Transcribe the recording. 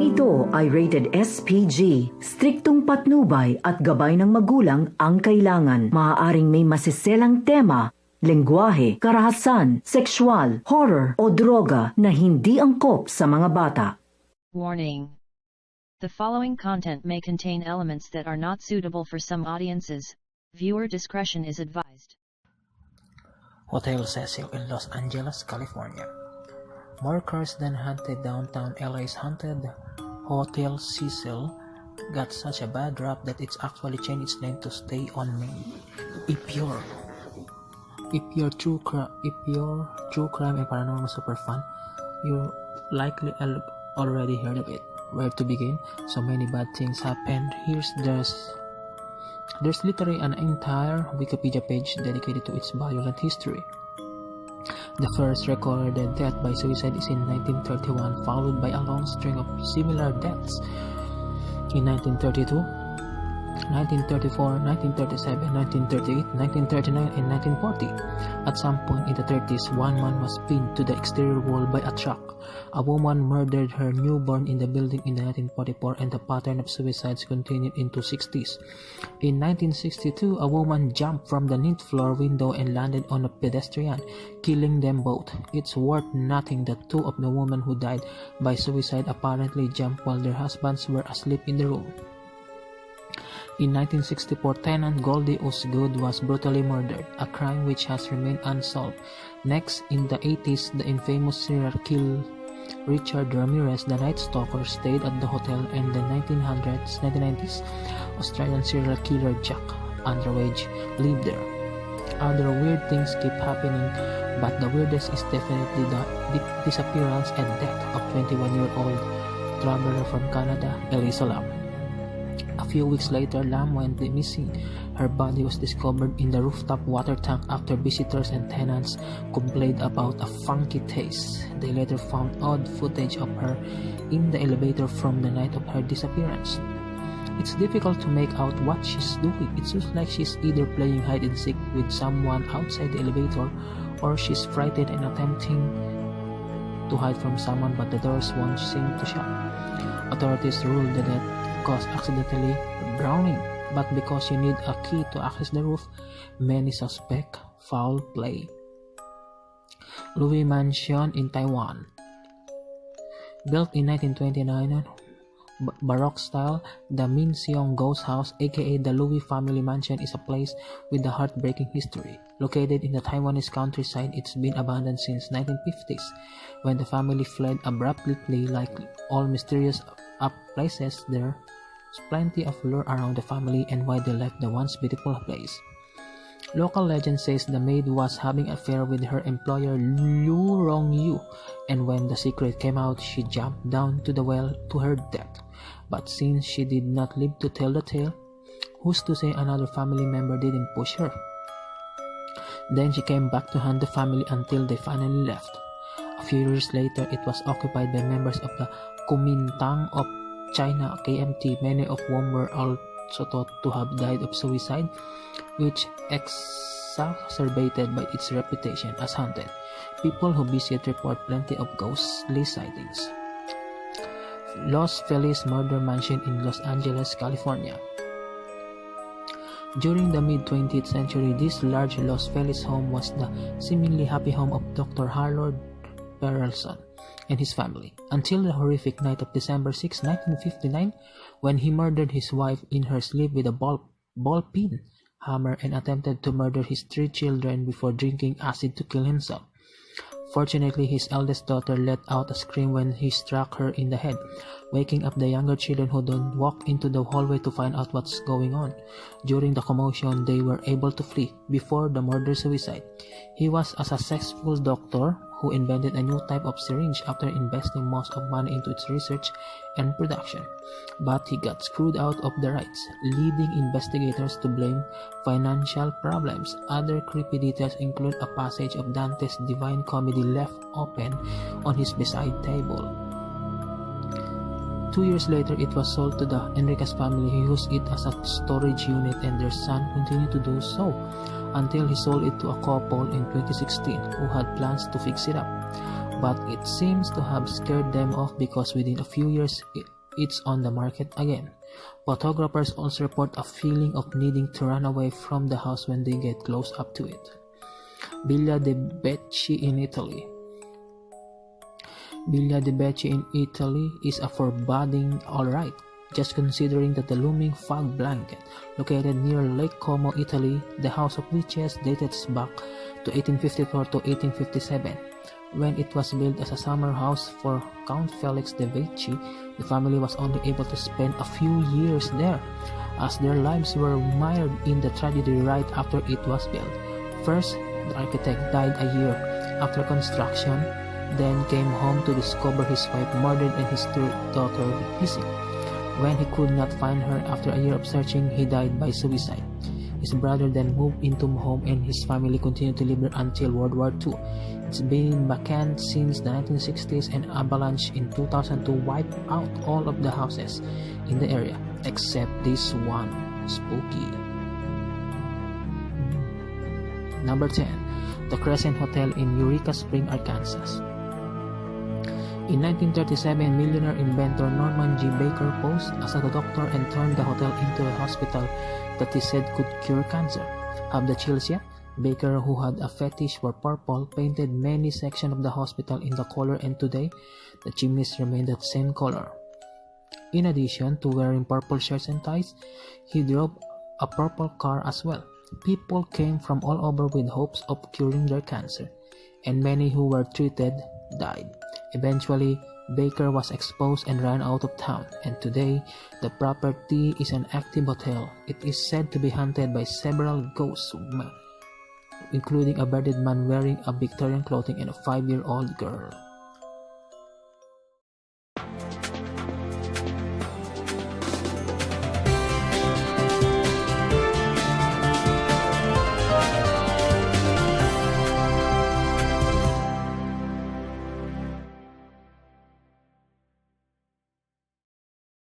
ito ay rated SPG. Striktong patnubay at gabay ng magulang ang kailangan. Maaaring may masiselang tema, lengguwahe, karahasan, sexual, horror o droga na hindi angkop sa mga bata. Warning. The following content may contain elements that are not suitable for some audiences. Viewer discretion is advised. Hotel Cecil in Los Angeles, California. More cars than hunted downtown LA's haunted Hotel Cecil got such a bad rap that it's actually changed its name to Stay on Me. If you're true crime and paranormal super fan, you likely already heard of it. Where to begin? So many bad things happened. There's literally an entire Wikipedia page dedicated to its violent history. The first recorded death by suicide is in 1931, followed by a long string of similar deaths in 1932, 1934, 1937, 1938, 1939, and 1940. At some point in the 30s, one man was pinned to the exterior wall by a truck. A woman murdered her newborn in the building in 1944, and the pattern of suicides continued into 60s. In 1962, a woman jumped from the 9th floor window and landed on a pedestrian, killing them both. It's worth noting that two of the women who died by suicide apparently jumped while their husbands were asleep in the room. In 1964, tenant Goldie Osgood was brutally murdered, a crime which has remained unsolved. Next, in the 80s, the infamous serial killer Richard Ramirez, the Night Stalker, stayed at the hotel, and the 1990s, Australian serial killer Jack Underwage lived there. Other weird things keep happening, but the weirdest is definitely the disappearance and death of 21-year-old traveler from Canada, Elisa Lam. A few weeks later, Lam went missing. Her body was discovered in the rooftop water tank after visitors and tenants complained about a funky taste. They later found odd footage of her in the elevator from the night of her disappearance. It's difficult to make out what she's doing. It seems like she's either playing hide and seek with someone outside the elevator, or she's frightened and attempting to hide from someone, but the doors won't seem to shut. Authorities ruled the death caused accidentally drowning, but because you need a key to access the roof, many suspect foul play. Louis Mansion in Taiwan. Built in 1929, Baroque style, the Min Seong Ghost House, aka the Louis family mansion, is a place with a heartbreaking history. Located in the Taiwanese countryside, it's been abandoned since 1950s, when the family fled abruptly. Like all mysterious places, there's plenty of lore around the family and why they left the once beautiful place. Local legend says the maid was having an affair with her employer Liu Rongyu, and when the secret came out, she jumped down to the well to her death. But since she did not live to tell the tale, who's to say another family member didn't push her? Then she came back to haunt the family until they finally left. A few years later, it was occupied by members of the Kuomintang of China KMT, many of whom were also thought to have died of suicide, which exacerbated by its reputation as haunted. People who visit report plenty of ghostly sightings. Los Feliz Murder Mansion in Los Angeles, California. During the mid-20th century, this large Los Feliz home was the seemingly happy home of Dr. Harold Perelson and his family, until the horrific night of December 6, 1959, when he murdered his wife in her sleep with a ball peen hammer and attempted to murder his 3 children before drinking acid to kill himself. Fortunately, his eldest daughter let out a scream when he struck her in the head, waking up the younger children, who then walked into the hallway to find out what's going on. During the commotion, they were able to flee before the murder-suicide. He was a successful doctor who invented a new type of syringe after investing most of money into its research and production. But he got screwed out of the rights, leading investigators to blame financial problems. Other creepy details include a passage of Dante's Divine Comedy left open on his bedside table. 2 years later, it was sold to the Enriquez family, who used it as a storage unit, and their son continued to do so until he sold it to a couple in 2016 who had plans to fix it up. But it seems to have scared them off, because within a few years it's on the market again. Photographers also report a feeling of needing to run away from the house when they get close up to it. Villa de Becci in Italy. Villa de Becci in Italy is a foreboding alright, just considering that the looming fog blanket, located near Lake Como, Italy, the House of Witches dates back to 1854 to 1857. When it was built as a summer house for Count Felix de Becci, the family was only able to spend a few years there, as their lives were mired in the tragedy right after it was built. First, the architect died a year after construction, then came home to discover his wife murdered and his daughter missing. When he could not find her after a year of searching, he died by suicide. His brother then moved into home and his family continued to live there until World War II. It's been vacant since the 1960s, and avalanche in 2002 wiped out all of the houses in the area except this one. Spooky. Number 10. The Crescent Hotel in Eureka Springs, Arkansas. In 1937, millionaire inventor Norman G. Baker posed as a doctor and turned the hotel into a hospital that he said could cure cancer. Have the chills yet? Baker, who had a fetish for purple, painted many sections of the hospital in the color, and today, the chimneys remain that same color. In addition to wearing purple shirts and ties, he drove a purple car as well. People came from all over with hopes of curing their cancer, and many who were treated died. Eventually, Baker was exposed and ran out of town, and today, the property is an active hotel. It is said to be haunted by several ghosts, including a bearded man wearing a Victorian clothing and a 5-year-old girl.